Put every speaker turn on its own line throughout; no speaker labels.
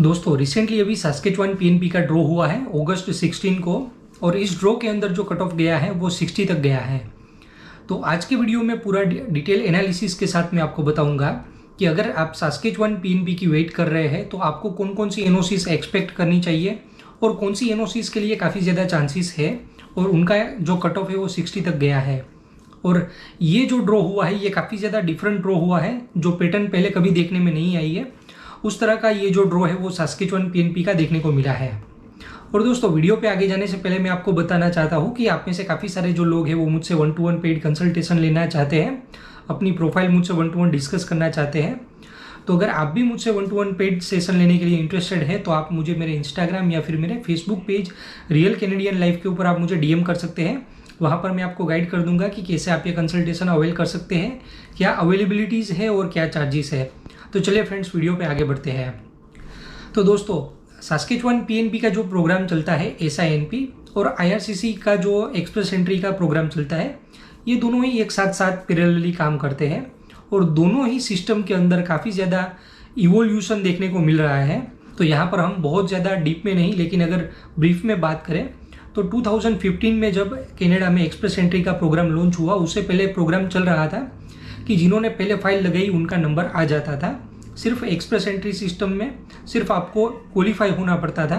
दोस्तों रिसेंटली अभी सास्केचुआन पीएनपी का ड्रॉ हुआ है अगस्त 16 को। और इस ड्रॉ के अंदर जो कट ऑफ गया है वो 60 तक गया है। तो आज के वीडियो में पूरा डिटेल एनालिसिस के साथ मैं आपको बताऊंगा कि अगर आप सास्केचुआन पीएनपी की वेट कर रहे हैं तो आपको कौन कौन सी एनओसीज एक्सपेक्ट करनी चाहिए और कौन सी एनओसीज के लिए काफ़ी ज़्यादा चांसेस है और उनका जो कट ऑफ है वो 60 तक गया है। और ये जो ड्रॉ हुआ है ये काफ़ी ज़्यादा डिफरेंट ड्रॉ हुआ है, जो पैटर्न पहले कभी देखने में नहीं आई है उस तरह का ये जो ड्रॉ है वो सास्केचुआन पीएनपी का देखने को मिला है। और दोस्तों वीडियो पे आगे जाने से पहले मैं आपको बताना चाहता हूँ कि आप में से काफ़ी सारे जो लोग हैं वो मुझसे 1-to-1 पेड कंसल्टेशन लेना चाहते हैं, अपनी प्रोफाइल मुझसे 1-to-1 डिस्कस करना चाहते हैं। तो अगर आप भी मुझसे 1-to-1 पेड सेशन लेने के लिए इंटरेस्टेड है तो आप मुझे मेरे इंस्टाग्राम या फिर मेरे Facebook page real Canadian life के ऊपर आप मुझे डीएम कर सकते हैं। वहाँ पर मैं आपको गाइड कर दूंगा कि कैसे आप ये कंसल्टेशन अवेल कर सकते हैं, क्या अवेलेबिलिटीज़ है और क्या चार्जेस है। तो चलिए फ्रेंड्स वीडियो पे आगे बढ़ते हैं। तो दोस्तों सास्केचुआन पीएनपी का जो प्रोग्राम चलता है SINP और IRCC का जो एक्सप्रेस एंट्री का प्रोग्राम चलता है, ये दोनों ही एक साथ साथ पैरेलली काम करते हैं और दोनों ही सिस्टम के अंदर काफ़ी ज़्यादा इवोल्यूशन देखने को मिल रहा है। तो यहाँ पर हम बहुत ज़्यादा डीप में नहीं, लेकिन अगर ब्रीफ में बात करें तो 2015 में जब कनाडा में एक्सप्रेस एंट्री का प्रोग्राम लॉन्च हुआ उससे पहले प्रोग्राम चल रहा था कि जिन्होंने पहले फाइल लगाई उनका नंबर आ जाता था। सिर्फ एक्सप्रेस एंट्री सिस्टम में सिर्फ आपको क्वालिफाई होना पड़ता था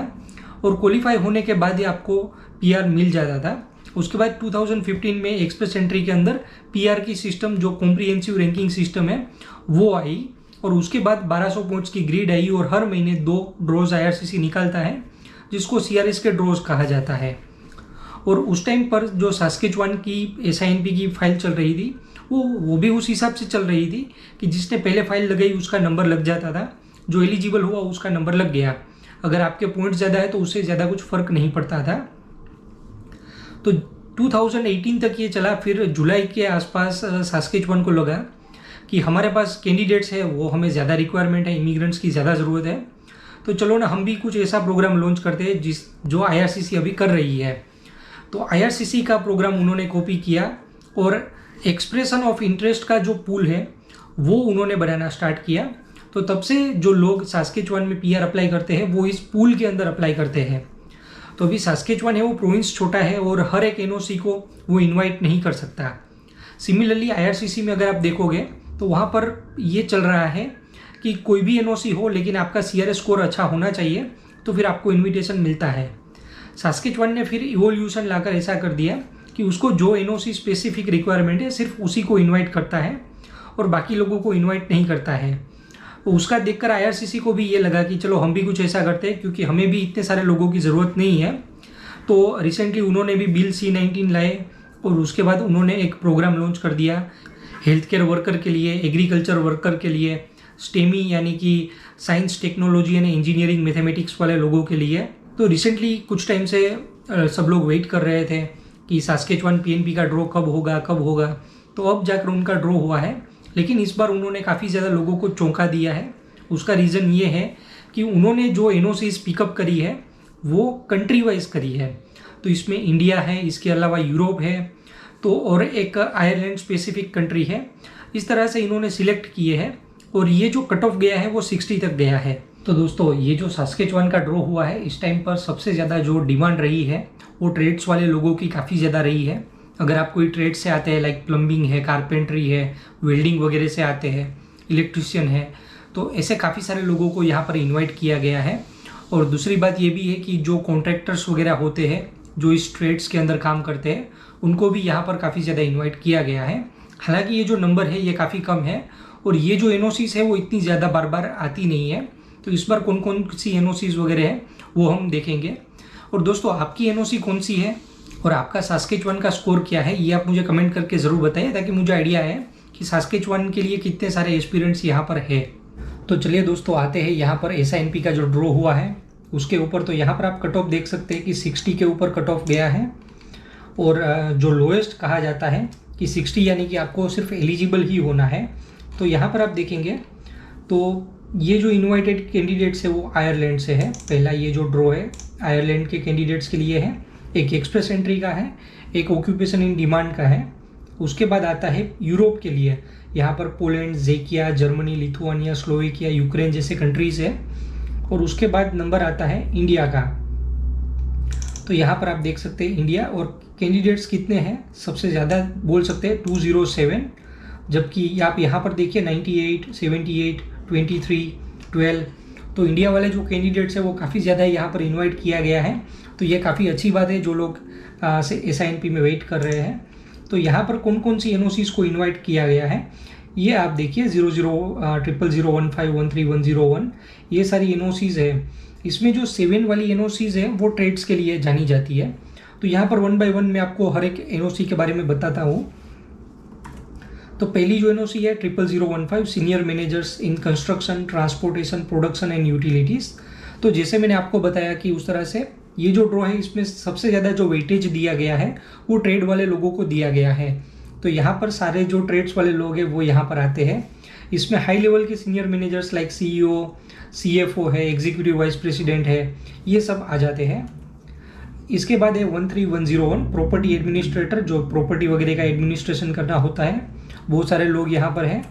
और क्वालिफाई होने के बाद ही आपको PR मिल जाता था। उसके बाद 2015 में एक्सप्रेस एंट्री के अंदर PR की सिस्टम जो कॉम्प्रिहेंसिव रैंकिंग सिस्टम है वो आई और उसके बाद 1200 पॉइंट्स की ग्रिड आई और हर महीने 2 ड्रॉज IRCC निकालता है जिसको CRS के ड्रॉज कहा जाता है। और उस टाइम पर जो सास्केचुआन की SINP की फाइल चल रही थी वो भी उस हिसाब से चल रही थी कि जिसने पहले फाइल लगाई उसका नंबर लग जाता था, जो एलिजिबल हुआ उसका नंबर लग गया। अगर आपके पॉइंट्स ज़्यादा है तो उससे ज़्यादा कुछ फ़र्क नहीं पड़ता था। तो 2018 तक ये चला। फिर जुलाई के आसपास सास्केचुआन को लगा कि हमारे पास कैंडिडेट्स है, वो हमें ज़्यादा रिक्वायरमेंट है, इमिग्रेंट्स की ज़्यादा ज़रूरत है, तो चलो ना हम भी कुछ ऐसा प्रोग्राम लॉन्च करते हैं जो IRCC अभी कर रही है। तो IRCC का प्रोग्राम उन्होंने कॉपी किया और एक्सप्रेशन ऑफ इंटरेस्ट का जो पूल है वो उन्होंने बनाना स्टार्ट किया। तो तब से जो लोग सास्केचुआन में PR अप्लाई करते हैं वो इस पूल के अंदर अप्लाई करते हैं। तो अभी सास्केचुआन है वो प्रोविंस छोटा है और हर एक NOC को वो इनवाइट नहीं कर सकता। सिमिलरली IRCC में अगर आप देखोगे तो वहाँ पर ये चल रहा है कि कोई भी NOC हो लेकिन आपका CRS स्कोर अच्छा होना चाहिए तो फिर आपको इन्विटेशन मिलता है। सास्केचुआन ने फिर इवोल्यूशन लाकर ऐसा कर दिया कि उसको जो NOC स्पेसिफिक रिक्वायरमेंट है सिर्फ उसी को इनवाइट करता है और बाकी लोगों को इनवाइट नहीं करता है। तो उसका देखकर IRCC को भी ये लगा कि चलो हम भी कुछ ऐसा करते हैं क्योंकि हमें भी इतने सारे लोगों की ज़रूरत नहीं है। तो रिसेंटली उन्होंने भी बिल C-19 लाए और उसके बाद उन्होंने एक प्रोग्राम लॉन्च कर दिया हेल्थ केयर वर्कर के लिए, एग्रीकल्चर वर्कर के लिए, STEMI यानी कि science technology and engineering mathematics वाले लोगों के लिए। तो रिसेंटली कुछ टाइम से सब लोग वेट कर रहे थे कि सास्केचुआन PNP का ड्रॉ कब होगा। तो अब जाकर उनका ड्रॉ हुआ है, लेकिन इस बार उन्होंने काफ़ी ज़्यादा लोगों को चौंका दिया है। उसका रीज़न ये है कि उन्होंने जो NOCs पिकअप करी है वो कंट्री वाइज करी है। तो इसमें इंडिया है, इसके अलावा यूरोप है, तो और एक आयरलैंड स्पेसिफिक कंट्री है। इस तरह से इन्होंने सिलेक्ट किए हैं और ये जो कट ऑफ गया है वो 60 तक गया है। तो दोस्तों ये जो सास्केचुआन का ड्रॉ हुआ है इस टाइम पर सबसे ज़्यादा जो डिमांड रही है वो ट्रेड्स वाले लोगों की काफ़ी ज़्यादा रही है। अगर आप कोई ट्रेड से आते हैं लाइक प्लम्बिंग है, कारपेंट्री है, वेल्डिंग वगैरह से आते हैं, इलेक्ट्रिशियन है, तो ऐसे काफ़ी सारे लोगों को यहाँ पर इनवाइट किया गया है। और दूसरी बात ये भी है कि जो कॉन्ट्रैक्टर्स वगैरह होते हैं जो इस ट्रेड्स के अंदर काम करते हैं उनको भी यहाँ पर काफ़ी ज़्यादा इन्वाइट किया गया है। हालाँकि ये जो नंबर है ये काफ़ी कम है और ये जो NOCs है वो इतनी ज़्यादा बार बार आती नहीं है। तो इस बार कौन कौन सी NOCs वगैरह है वो हम देखेंगे। और दोस्तों आपकी NOC कौन सी है और आपका सास्केचुआन का स्कोर क्या है ये आप मुझे कमेंट करके ज़रूर बताइए ताकि मुझे आइडिया है कि सास्केचुआन के लिए कितने सारे एस्पिरेंट्स यहाँ पर है। तो चलिए दोस्तों आते हैं यहाँ पर SINP का जो ड्रॉ हुआ है उसके ऊपर। तो यहाँ पर आप कट ऑफ देख सकते हैं कि 60 के ऊपर कट ऑफ गया है और जो लोएस्ट कहा जाता है कि 60 यानी कि आपको सिर्फ एलिजिबल ही होना है। तो यहाँ पर आप देखेंगे तो ये जो इनवाइटेड कैंडिडेट्स है वो आयरलैंड से है। पहला ये जो ड्रॉ है आयरलैंड के कैंडिडेट्स के लिए है, एक एक्सप्रेस एंट्री का है, एक ऑक्यूपेशन इन डिमांड का है। उसके बाद आता है यूरोप के लिए, यहाँ पर पोलैंड, जेकिया, जर्मनी, लिथुआनिया, स्लोवेकिया, यूक्रेन जैसे कंट्रीज़ है। और उसके बाद नंबर आता है इंडिया का। तो यहाँ पर आप देख सकते हैं इंडिया, और कैंडिडेट्स कितने हैं, सबसे ज़्यादा बोल सकते हैं 207, जबकि आप यहाँ पर देखिए 98, 78, 23, 12। तो इंडिया वाले जो कैंडिडेट्स हैं वो काफ़ी ज़्यादा यहाँ पर इनवाइट किया गया है। तो ये काफ़ी अच्छी बात है जो लोग SINP में वेट कर रहे हैं। तो यहाँ पर कौन कौन सी NOCs को इनवाइट किया गया है ये आप देखिए, 00000015 ये सारी NOCs है। इसमें जो 7 वाली NOCs है वो ट्रेड्स के लिए जानी जाती है। तो यहाँ पर 1 by 1 मैं आपको हर एक NOC के बारे में बताता हूँ। तो पहली जो NOC है 00015 senior managers in construction, transportation, production and utilities. तो जैसे मैंने आपको बताया कि उस तरह से ये जो ड्रॉ है इसमें सबसे ज़्यादा जो वेटेज दिया गया है वो ट्रेड वाले लोगों को दिया गया है। तो यहाँ पर सारे जो ट्रेड्स वाले लोग हैं वो यहाँ पर आते हैं। इसमें हाई लेवल के senior managers like CEO, CFO है, एग्जीक्यूटिव वाइस प्रेसिडेंट है, ये सब आ जाते हैं। इसके बाद है 13101 प्रॉपर्टी एडमिनिस्ट्रेटर, जो प्रॉपर्टी वगैरह का एडमिनिस्ट्रेशन करना होता है, बहुत सारे लोग यहाँ पर हैं।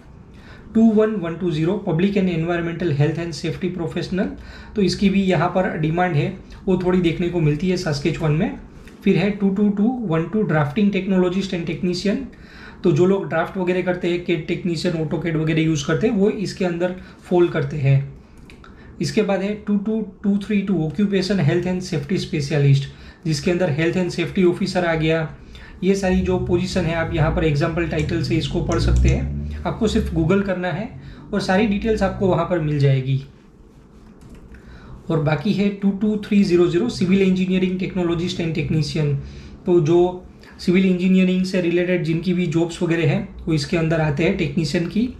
21120 public and environmental health and safety professional, तो इसकी भी यहाँ पर डिमांड है, वो थोड़ी देखने को मिलती है सास्केचुआन में। फिर है 22212 ड्राफ्टिंग टेक्नोलॉजिस्ट एंड टेक्नीशियन, तो जो लोग ड्राफ्ट वगैरह करते हैं, कैड टेक्नीशियन, ऑटोकैड वगैरह यूज़ करते हैं, वो इसके अंदर फॉल करते हैं। इसके बाद है 22232 occupation health and safety specialist, जिसके अंदर हेल्थ एंड सेफ्टी ऑफिसर आ गया। ये सारी जो पोजीशन है आप यहाँ पर एग्जाम्पल टाइटल से इसको पढ़ सकते हैं। आपको सिर्फ गूगल करना है और सारी डिटेल्स आपको वहाँ पर मिल जाएगी। और बाकी है 22300 civil engineering technologist and technician, तो जो सिविल इंजीनियरिंग से रिलेटेड जिनकी भी जॉब्स वगैरह हैं वो इसके अंदर आते हैं टेक्नीशियन की।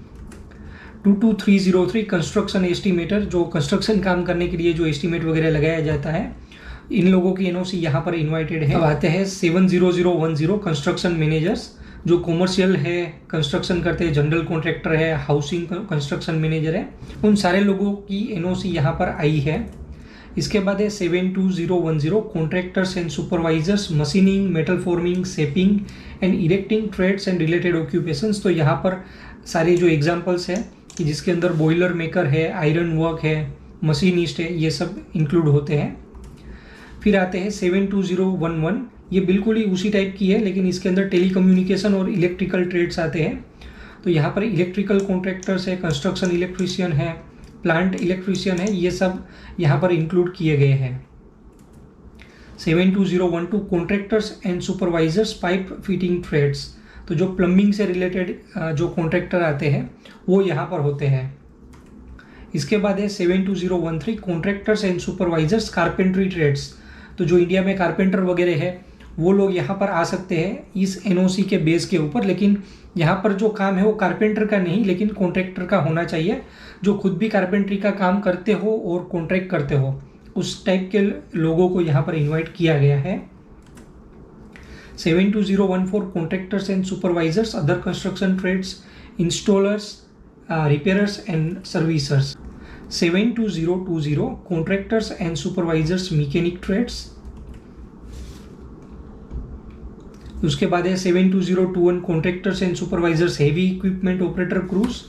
22303 कंस्ट्रक्शन एस्टिमेटर, जो कंस्ट्रक्शन काम करने के लिए जो एस्टिमेट वगैरह लगाया जाता है, इन लोगों की NOC यहाँ पर इन्वाइटेड है। अब आते हैं 70010 कंस्ट्रक्शन मैनेजर्स, जो कॉमर्शियल है, कंस्ट्रक्शन करते हैं, जनरल कॉन्ट्रैक्टर है, हाउसिंग कंस्ट्रक्शन मैनेजर है, उन सारे लोगों की NOC यहाँ पर आई है। इसके बाद है 72010 contractors and supervisors machining, metal forming, shaping and erecting trades and related occupations. तो यहाँ पर सारे जो एग्जाम्पल्स हैं कि जिसके अंदर बॉयलर मेकर है, आयरन वर्क है, मशीनिस्ट है, ये सब इंक्लूड होते हैं। फिर आते हैं 72011, ये बिल्कुल ही उसी टाइप की है लेकिन इसके अंदर टेलीकम्युनिकेशन और इलेक्ट्रिकल ट्रेड्स आते हैं। तो यहाँ पर इलेक्ट्रिकल कॉन्ट्रैक्टर्स है, कंस्ट्रक्शन इलेक्ट्रीशियन है, प्लांट इलेक्ट्रीशियन है, ये सब यहाँ पर इंक्लूड किए गए हैं। 72012 contractors and supervisors pipe fitting trades, तो जो प्लम्बिंग से रिलेटेड जो कॉन्ट्रैक्टर आते हैं वो यहाँ पर होते हैं। इसके बाद है 72013 contractors and supervisors carpentry trades, तो जो इंडिया में कारपेंटर वगैरह है वो लोग यहाँ पर आ सकते हैं इस NOC के बेस के ऊपर। लेकिन यहाँ पर जो काम है वो कारपेंटर का नहीं लेकिन कॉन्ट्रैक्टर का होना चाहिए, जो खुद भी कारपेंट्री का काम करते हो और कॉन्ट्रैक्ट करते हो, उस टाइप के लोगों को यहाँ पर इन्वाइट किया गया है। 72014 contractors and supervisors other construction trades, installers, repairers and servicers. 72020 contractors and supervisors mechanic trades. उसके बाद है 72021 contractors and supervisors heavy equipment operator crews.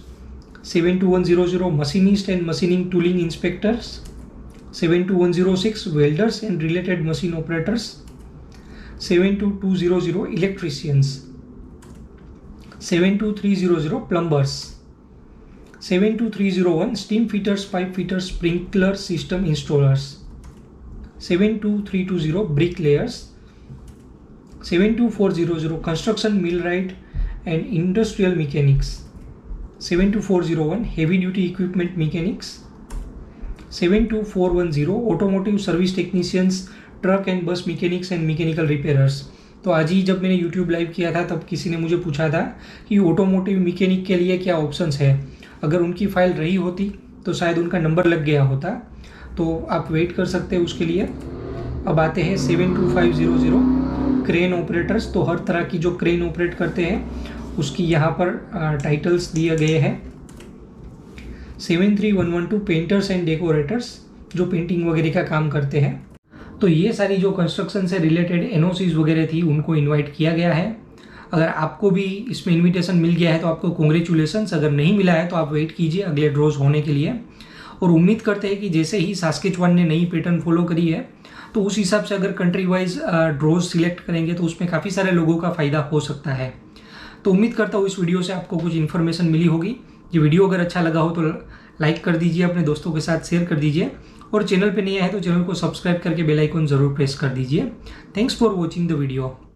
72100 machinist and machining tooling inspectors. 72106 welders and related machine operators. 72200 electricians. 72300 plumbers. 72301 steam fitters, pipe fitters, sprinkler system installers. 72320 bricklayers. 72400 construction millwright and industrial mechanics. 72401 heavy duty equipment mechanics. 72410 automotive service technicians, truck and बस mechanics and mechanical repairers. तो आज ही जब मैंने YouTube live किया था तब किसी ने मुझे पूछा था कि ऑटोमोटिव मैकेनिक के लिए क्या ऑप्शंस है, अगर उनकी फाइल रही होती तो शायद उनका नंबर लग गया होता, तो आप वेट कर सकते हैं उसके लिए। अब आते हैं 72500 क्रेन ऑपरेटर्स, तो हर तरह की जो क्रेन ऑपरेट करते हैं उसकी यहाँ पर टाइटल्स दिए गए हैं। 73112 पेंटर्स एंड डेकोरेटर्स, जो पेंटिंग वगैरह का काम करते हैं। तो ये सारी जो कंस्ट्रक्शन से रिलेटेड NOCs वगैरह थी उनको इनवाइट किया गया है। अगर आपको भी इसमें इनविटेशन मिल गया है तो आपको कॉन्ग्रेचुलेसन्स, अगर नहीं मिला है तो आप वेट कीजिए अगले ड्रॉज होने के लिए। और उम्मीद करते हैं कि जैसे ही सास्केचुआन ने नई पैटर्न फॉलो करी है तो उस हिसाब से अगर कंट्री वाइज ड्रॉज सिलेक्ट करेंगे तो उसमें काफ़ी सारे लोगों का फ़ायदा हो सकता है। तो उम्मीद करता हूँ इस वीडियो से आपको कुछ इन्फॉर्मेशन मिली होगी। ये वीडियो अगर अच्छा लगा हो तो लाइक कर दीजिए, अपने दोस्तों के साथ शेयर कर दीजिए और चैनल पे नए हैं तो चैनल को सब्सक्राइब करके बेल आइकन ज़रूर प्रेस कर दीजिए। Thanks for watching the video.